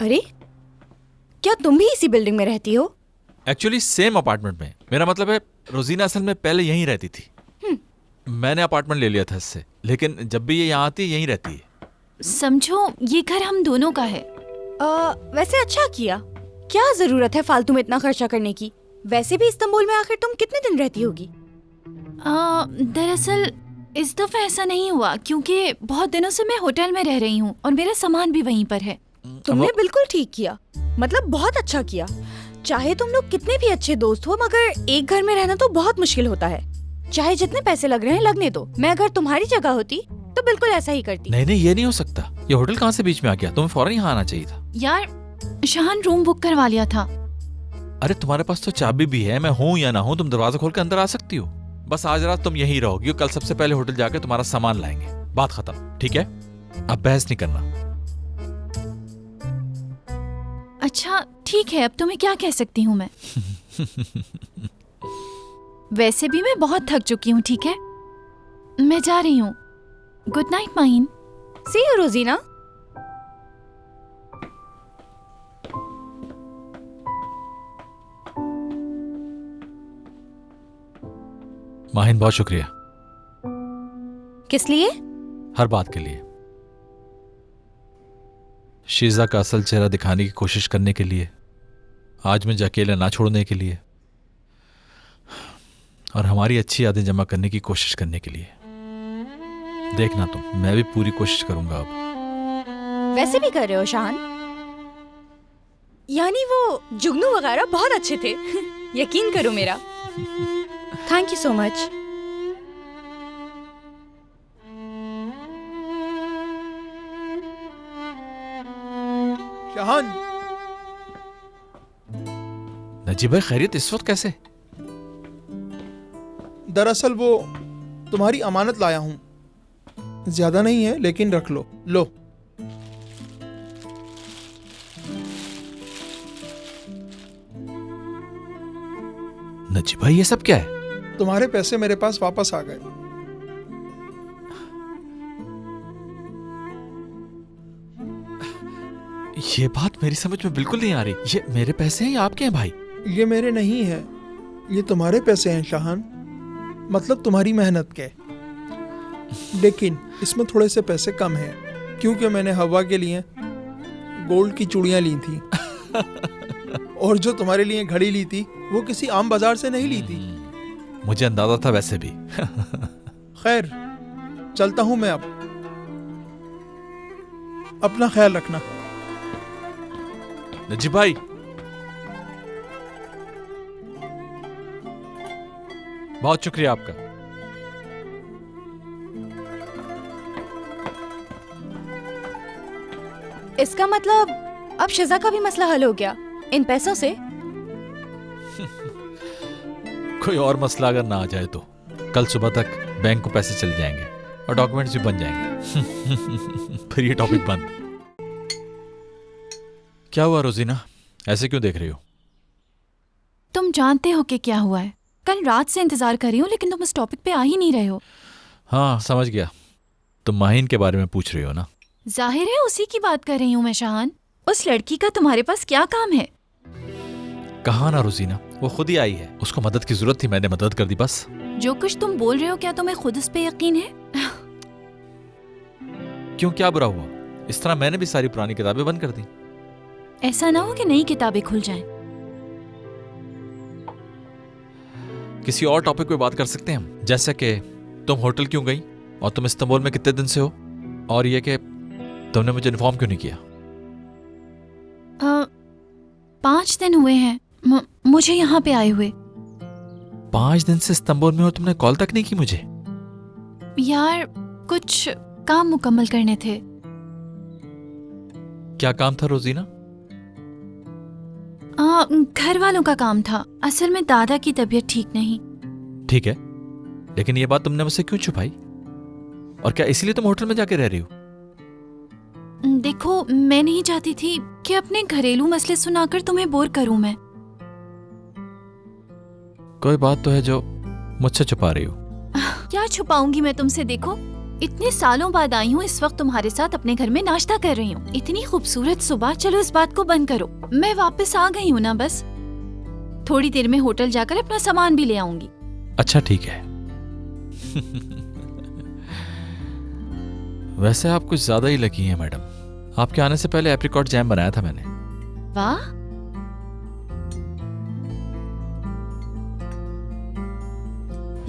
अरे, क्या तुम भी इसी बिल्डिंग में रहती हो? एक्चुअली सेम अपार्टमेंट में। मेरा मतलब है रोजीना असल में पहले यहीं रहती थी। मैंने अपार्टमेंट ले लिया था इससे, लेकिन जब भी ये यहाँ आती है यहीं रहती है। समझो ये घर हम दोनों का है। वैसे अच्छा किया। क्या जरूरत है फालतू में इतना खर्चा करने की? वैसे भी इस्तांबुल में आखिर तुम कितने दिन रहती होगी? दरअसल इस दफा ऐसा नहीं हुआ क्योंकि बहुत दिनों से मैं होटल में रह रही हूँ और मेरा सामान भी वहीं पर है। तुमने बिल्कुल ठीक किया, मतलब बहुत अच्छा किया। चाहे तुम लोग कितने भी अच्छे दोस्त हो, मगर एक घर में रहना तो बहुत मुश्किल होता है। चाहे जितने पैसे लग रहे हैं लगने दो। मैं अगर तुम्हारी जगह होती तो बिल्कुल ऐसा ही करती। नहीं नहीं, ये नहीं हो सकता। ये होटल कहाँ से बीच में आ गया? तुम्हें फौरन यहाँ आना चाहिए था। यार शाहान रूम बुक करवा लिया था। अरे तुम्हारे पास तो चाबी भी है। मैं हूँ या ना हूँ, तुम दरवाजा खोल के अंदर आ सकती हो। बस आज रात तुम यहीं रहोगी और कल सबसे पहले होटल जाके तुम्हारा सामान लाएंगे। बात खत्म, ठीक है? अब बहस नहीं करना। अच्छा ठीक है, अब तुम्हें क्या कह सकती हूँ मैं। वैसे भी मैं बहुत थक चुकी हूँ, ठीक है? मैं जा रही हूँ। Good night Maheen. See you Rozina. Mahin बहुत शुक्रिया। किस लिए? हर बात के लिए। शीजा का असल चेहरा दिखाने की कोशिश करने के लिए, आज मुझे अकेला ना छोड़ने के लिए, और हमारी अच्छी यादें जमा करने की कोशिश करने के लिए। देखना तुम, मैं भी पूरी कोशिश करूंगा अब। वैसे भी कर रहे हो शाहान? यानी वो जुगनू वगैरह बहुत अच्छे थे। यकीन करो मेरा। Thank you so much. Shahan, Najeeb भाई खैरियत इस वक्त कैसे? दरअसल वो तुम्हारी अमानत लाया हूँ। ज्यादा नहीं है लेकिन रख लो। लो। नजीब भाई ये सब क्या है? तुम्हारे पैसे मेरे पास वापस आ गए। ये बात मेरी समझ में बिल्कुल नहीं आ रही। ये मेरे पैसे हैं या आपके हैं भाई? ये मेरे नहीं है, ये तुम्हारे पैसे हैं शाहान, मतलब तुम्हारी मेहनत के। लेकिन इसमें थोड़े से पैसे कम हैं क्योंकि मैंने हवा के लिए गोल्ड की चूड़ियां ली थी। और जो तुम्हारे लिए घड़ी ली थी वो किसी आम बाजार से नहीं ली थी। मुझे अंदाजा था वैसे भी। खैर, चलता हूं मैं अब। अपना ख्याल रखना। नजीब भाई, बहुत शुक्रिया आपका। इसका मतलब अब शिजा का भी मसला हल हो गया इन पैसों से? कोई और मसला अगर ना आ जाए तो कल सुबह तक बैंक को पैसे चले जाएंगे और डॉक्यूमेंट्स भी बन जाएंगे। फिर ये टॉपिक बंद। क्या हुआ रोजीना, ऐसे क्यों देख रही हो? तुम जानते हो कि क्या हुआ है। कल रात से इंतजार कर रही हूँ लेकिन तुम इस टॉपिक पे आ ही नहीं रहे हो। हाँ समझ गया, तुम माहिन के बारे में पूछ रही हो ना? जाहिर है उसी की बात कर रही हूँ मैं शाहान। उस लड़की का तुम्हारे पास क्या काम है? कहा ना रोजीना, वो खुद ही आई है। उसको मदद की जरूरत थी, मैंने मदद कर दी बस। जो कुछ तुम बोल रहे हो क्या तुम्हें खुद इस पे यकीन है? क्यों, क्या बुरा हुआ? इस तरह मैंने भी सारी पुरानी किताबें बंद कर दी। ऐसा ना हो कि नई किताबें खुल जाएं। किसी और टॉपिक पे बात कर सकते हैं हम, जैसे कि तुम होटल क्यों गई और तुम इस्तांबुल में कितने दिन से हो, और ये कि तुमने मुझे इन्फॉर्म क्यों नहीं किया। 5 दिन हुए हैं मुझे यहाँ पे आए हुए। 5 दिन से इस्तांबुल में हो, तुमने कॉल तक नहीं की मुझे? यार कुछ काम मुकम्मल करने थे। क्या काम था रोजीना? घर वालों का काम था। असल में दादा की तबीयत ठीक नहीं। ठीक है, लेकिन ये बात तुमने मुझसे क्यों छुपाई? और क्या इसलिए तुम होटल में जाके रह रही हो? देखो, मैं नहीं चाहती थी कि अपने घरेलू मसले सुनाकर तुम्हें बोर करूं मैं। कोई बात तो है जो मुझसे छुपा रही हो। क्या छुपाऊंगी मैं तुमसे? देखो, इतने सालों बाद आई हूँ, इस वक्त तुम्हारे साथ अपने घर में नाश्ता कर रही हूँ। इतनी खूबसूरत सुबह, चलो इस बात को बंद करो। मैं वापस आ गई हूँ ना, बस थोड़ी देर में होटल जाकर अपना सामान भी ले आऊंगी। अच्छा ठीक है। वैसे आप कुछ ज्यादा ही लकी हैं मैडम। आपके आने से पहले एप्रिकॉट जैम बनाया था मैंने। वाह,